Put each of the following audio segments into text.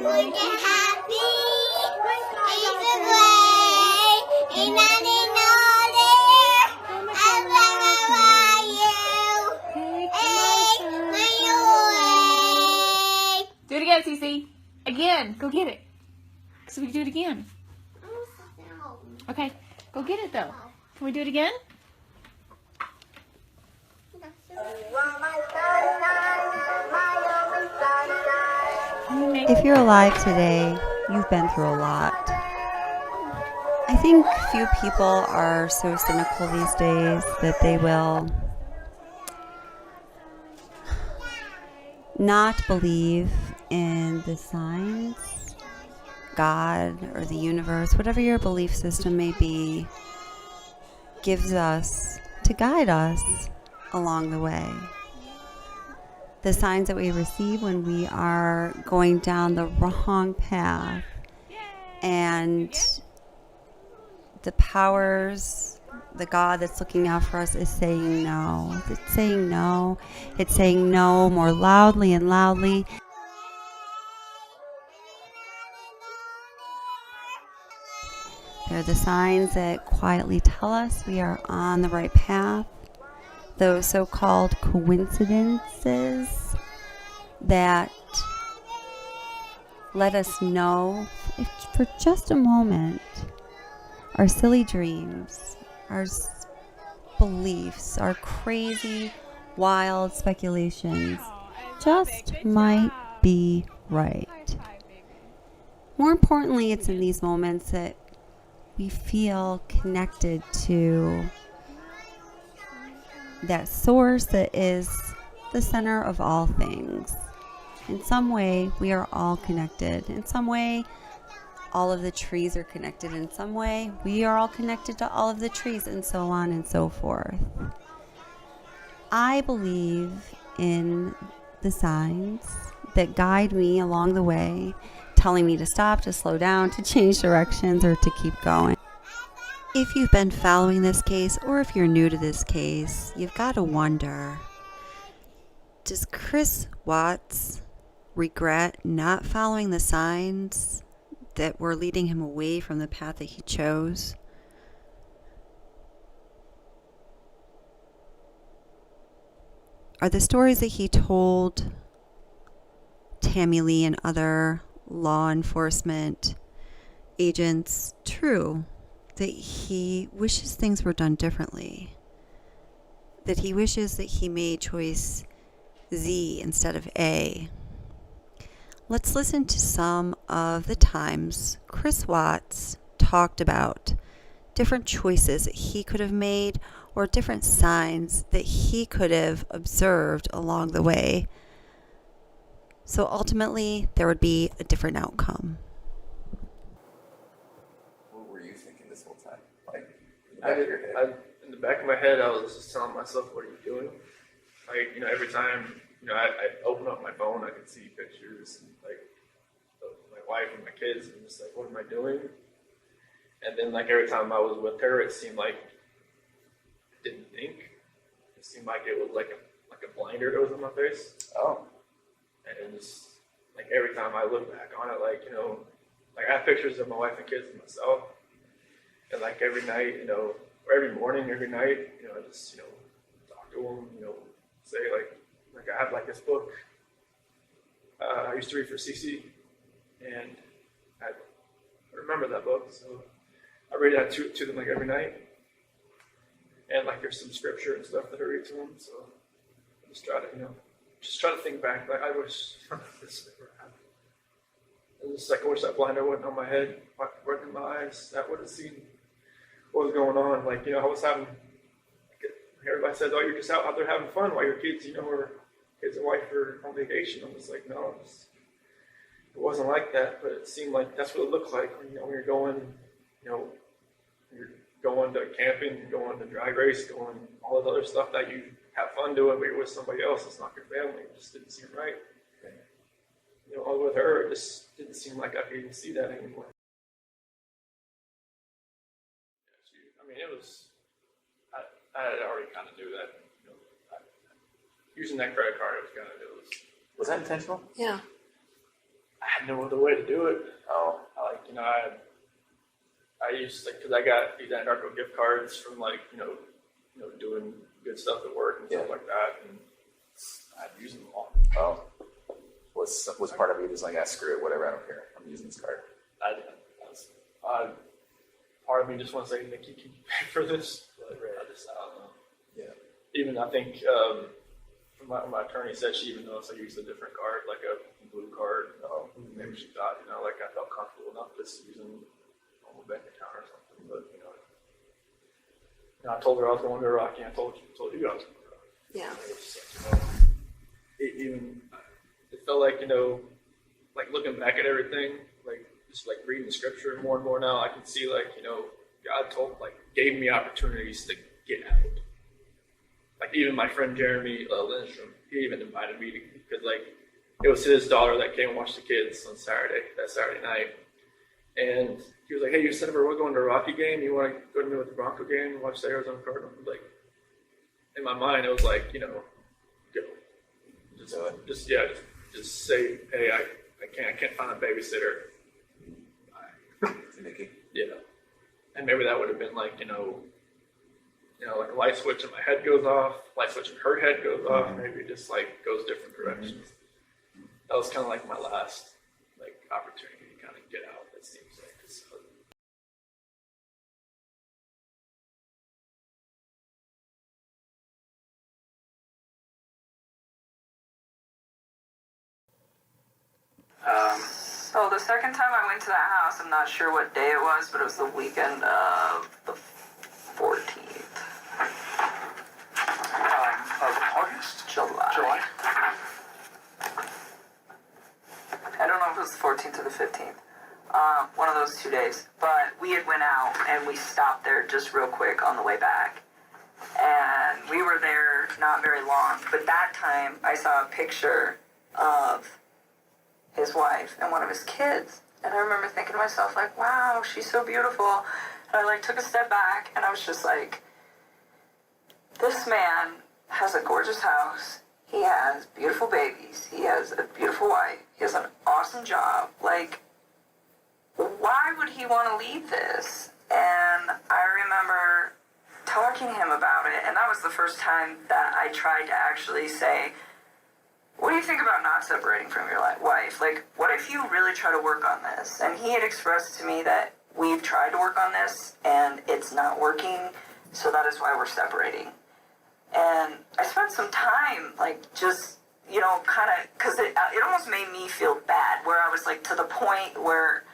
Do it again, Cece. Again. Go get it. So we can do it again. Okay. Go get it, though. Can we do it again? If you're alive today, you've been through a lot. I think few people are so cynical these days that they will not believe in the signs, God, or the universe, whatever your belief system may be, gives us to guide us along the way. The signs that we receive when we are going down the wrong path, and the powers, the God that's looking out for us is saying no. It's saying no. It's saying no more loudly and loudly. They're the signs that quietly tell us we are on the right path. Those so-called coincidences that let us know, if for just a moment, our silly dreams, our beliefs, our crazy, wild speculations just might be right. More importantly, it's in these moments that we feel connected to that source that is the center of all things. In some way, we are all connected. In some way, all of the trees are connected. In some way, we are all connected to all of the trees, and so on and so forth. I believe in the signs that guide me along the way, telling me to stop, to slow down, to change directions, or to keep going. If you've been following this case, or if you're new to this case, you've got to wonder, does Chris Watts regret not following the signs that were leading him away from the path that he chose? Are the stories that he told Tammy Lee and other law enforcement agents true? That he wishes things were done differently? That he wishes that he made choice Z instead of A? Let's listen to some of the times Chris Watts talked about different choices that he could have made, or different signs that he could have observed along the way. So ultimately, there would be a different outcome. What were you thinking this whole time? Like, in the back of my head, I was just telling myself, "What are you doing?" Like, every time, I open up my phone, I could see pictures, like, of my wife and my kids, and just like, what am I doing? And then, like, every time I was with her, it seemed like I didn't think. It seemed like it was like a blinder that was on my face. oh, And it was like every time I look back on it, like, like I have pictures of my wife and kids and myself. And like every night, or every morning, every night, I just, talk to them, say like I have like this book I used to read for Cece, and I remember that book, so I read that to them like every night. And like there's some scripture and stuff that I read to them, so I just try to think back, like I wish this never happened. And just like I wish that blinder wasn't on my head, wasn't in my eyes. That would have seen what was going on. Like, I was having, everybody said, "Oh, you're just out there having fun while your kids, or kids and wife are on vacation." I'm just like, no, it wasn't like that. But it seemed like that's what it looked like when you're going, you're going to camping, going to drag race, going all that other stuff that you have fun doing, but you're with somebody else. It's not your family. It just didn't seem right. With her, it just didn't seem like I could even see that anymore. It was, I had already kind of knew that, using that credit card, it was kind of, was that intentional? Yeah. I had know the way to do it. Oh, I used because I got these Anarcho gift cards from doing good stuff at work and stuff like that, and I'd use them all. oh. Was part of you just like, screw it, whatever, I don't care. I'm using this card. Part of me just wants to say, Nikki, can you pay for this? But I don't know. Yeah. Even I think my attorney said she even knows I used a different card, like a blue card. Maybe she thought, I felt comfortable enough just using a normal bank account or something. But I told her I was going to Iraq, and I told you I was going to Iraq. Yeah. It felt like like looking back at everything, like just like reading the scripture more and more now, I can see God gave me opportunities to get out. Like even my friend Jeremy Lindstrom, he even invited me because it was his daughter that came and watched the kids on that Saturday night. And he was like, hey, you said we're going to a Rocky game. You want to go to me with the Bronco game and watch the Arizona Cardinals? Like, in my mind, it was like, go. Just say, hey, I can't find a babysitter. Nikki. Yeah. And maybe that would have been like a light switch in my head goes off, light switch in her head goes off, maybe it just goes different directions. That was kind of like my last opportunity to kind of get out, it seems like. So the second time I went to that house, I'm not sure what day it was, but it was the weekend of the 14th. Of August? July. I don't know if it was the 14th or the 15th. One of those 2 days. But we had went out and we stopped there just real quick on the way back. And we were there not very long. But that time I saw a picture of his wife and one of his kids. And I remember thinking to myself, wow, she's so beautiful. And I took a step back and I was just like, this man has a gorgeous house. He has beautiful babies. He has a beautiful wife. He has an awesome job. Why would he want to leave this? And I remember talking to him about it. And that was the first time that I tried to actually say, what do you think about not separating from your wife? What if you really try to work on this? And he had expressed to me that we've tried to work on this and it's not working, so that is why we're separating. And I spent some time, kind of, because it almost made me feel bad, where I was to the point where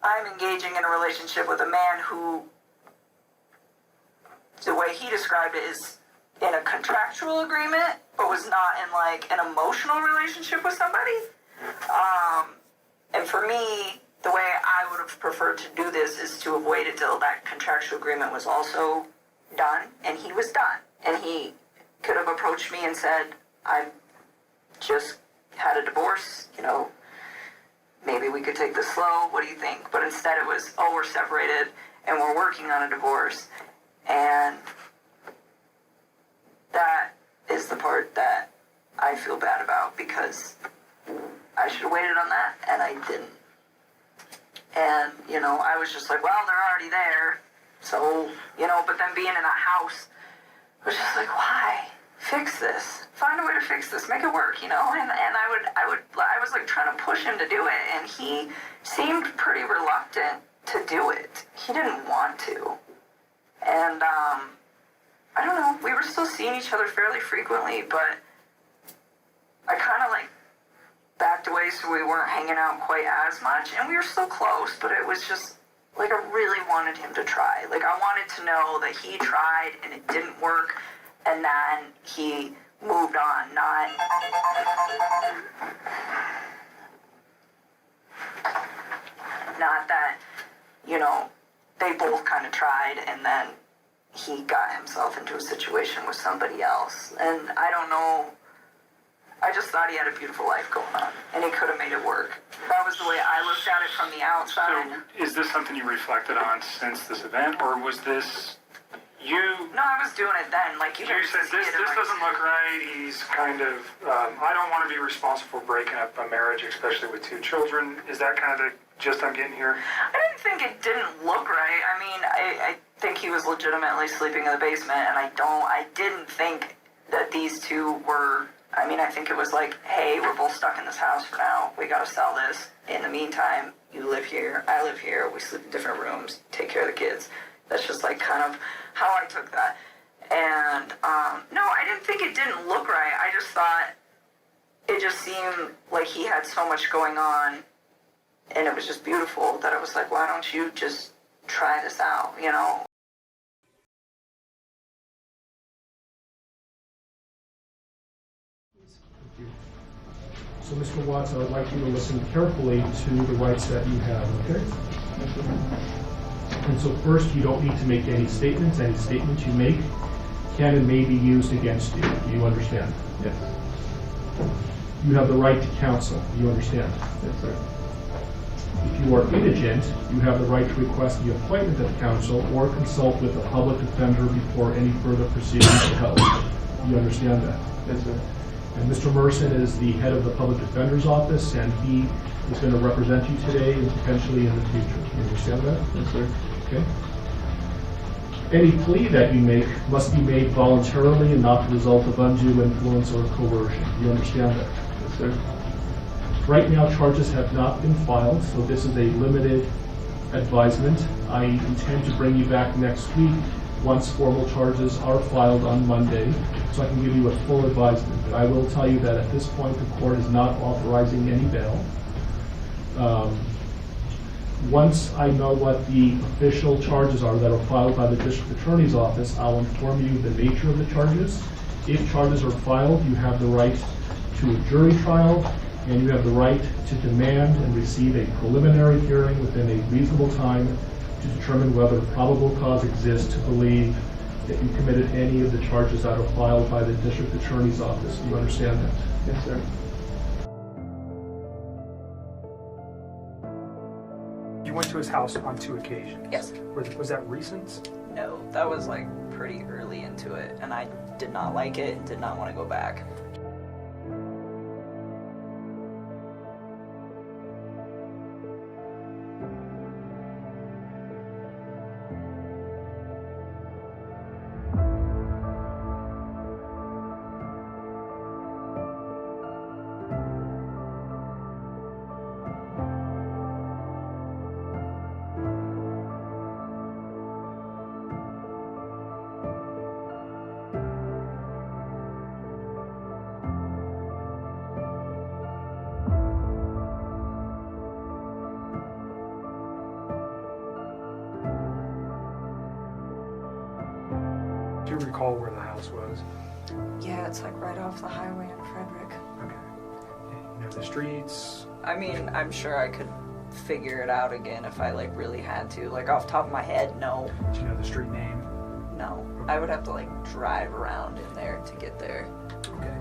I'm engaging in a relationship with a man who, the way he described it, is in a contractual agreement, but was not in an emotional relationship with somebody. And for me, the way I would have preferred to do this is to have waited till that contractual agreement was also done, and he was done. And he could have approached me and said, I've just had a divorce, maybe we could take this slow, what do you think? But instead it was, we're separated and we're working on a divorce. And that is the part that I feel bad about, because I should have waited on that, and I didn't. And, I was just they're already there, so, but then being in a house, I was just why? Fix this. Find a way to fix this. Make it work, and I was trying to push him to do it, and he seemed pretty reluctant to do it. He didn't want to. And, I don't know, we were still seeing each other fairly frequently, but I kind of backed away so we weren't hanging out quite as much, and we were still close, but it was just I really wanted him to try. I wanted to know that he tried and it didn't work, and then he moved on, not that, they both kind of tried and then he got himself into a situation with somebody else. And I don't know, I just thought he had a beautiful life going on, and he could have made it work. That was the way I looked at it from the outside. So, is this something you reflected on since this event, or was this No, I was doing it then. Like, you You didn't said see this it in my- doesn't look right. He's kind of, I don't want to be responsible for breaking up a marriage, especially with 2 children. Is that kind of the gist I'm getting here? I didn't think it didn't look right. I mean, I think he was legitimately sleeping in the basement, and I didn't think that these two were, I mean, I think it was like, hey, we're both stuck in this house for now. We gotta sell this. In the meantime, you live here, I live here, we sleep in different rooms, take care of the kids. That's just like kind of how I took that. And, no, I didn't think it didn't look right. I just thought it just seemed like he had so much going on, and it was just beautiful that I was like, why don't you just try this out, you know? So, Mr. Watts, I would like you to listen carefully to the rights that you have, okay? And so first, you don't need to make any statements. Any statements you make can and may be used against you. Do you understand? Yes. You have the right to counsel. Do you understand? Yes, sir. If you are indigent, you have the right to request the appointment of counsel or consult with a public defender before any further proceedings are held. Do you understand that? Yes, sir. And Mr. Merson is the head of the Public Defender's Office, and he is going to represent you today and potentially in the future. You understand that? Yes, sir. Okay. Any plea that you make must be made voluntarily and not the result of undue influence or coercion. You understand that? Yes, sir. Right now, charges have not been filed, so this is a limited advisement. I intend to bring you back next week once formal charges are filed on Monday, so I can give you a full advisement. But I will tell you that at this point, the court is not authorizing any bail. Once I know what the official charges are that are filed by the district attorney's office, I'll inform you the nature of the charges. If charges are filed, you have the right to a jury trial, and you have the right to demand and receive a preliminary hearing within a reasonable time to determine whether probable cause exists to believe that you committed any of the charges that are filed by the district attorney's office. Do you understand that? Yes, sir. You went to his house on 2 occasions. Yes. Was that recent? No, that was like pretty early into it, and I did not like it and did not want to go back. Do you recall where the house was? Yeah, it's like right off the highway in Frederick. Okay. You know the streets? I mean, I'm sure I could figure it out again if I like really had to. Like off the top of my head, no. Do you know the street name? No. I would have to like drive around in there to get there. Okay.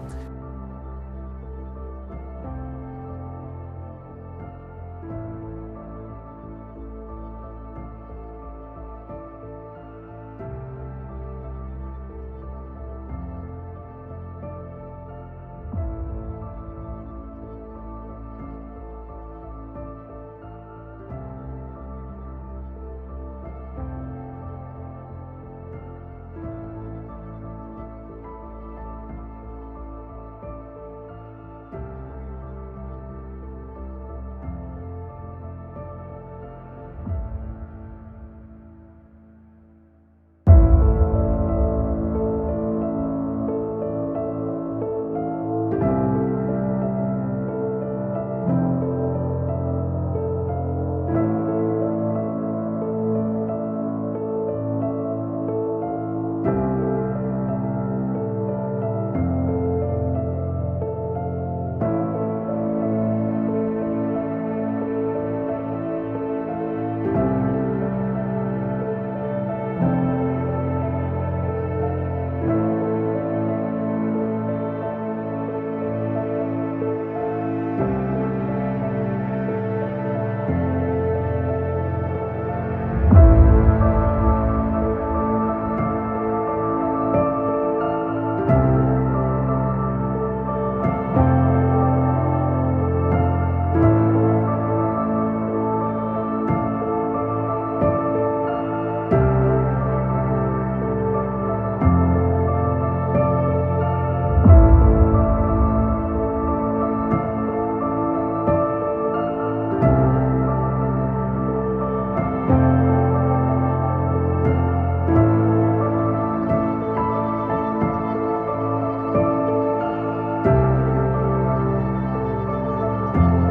you.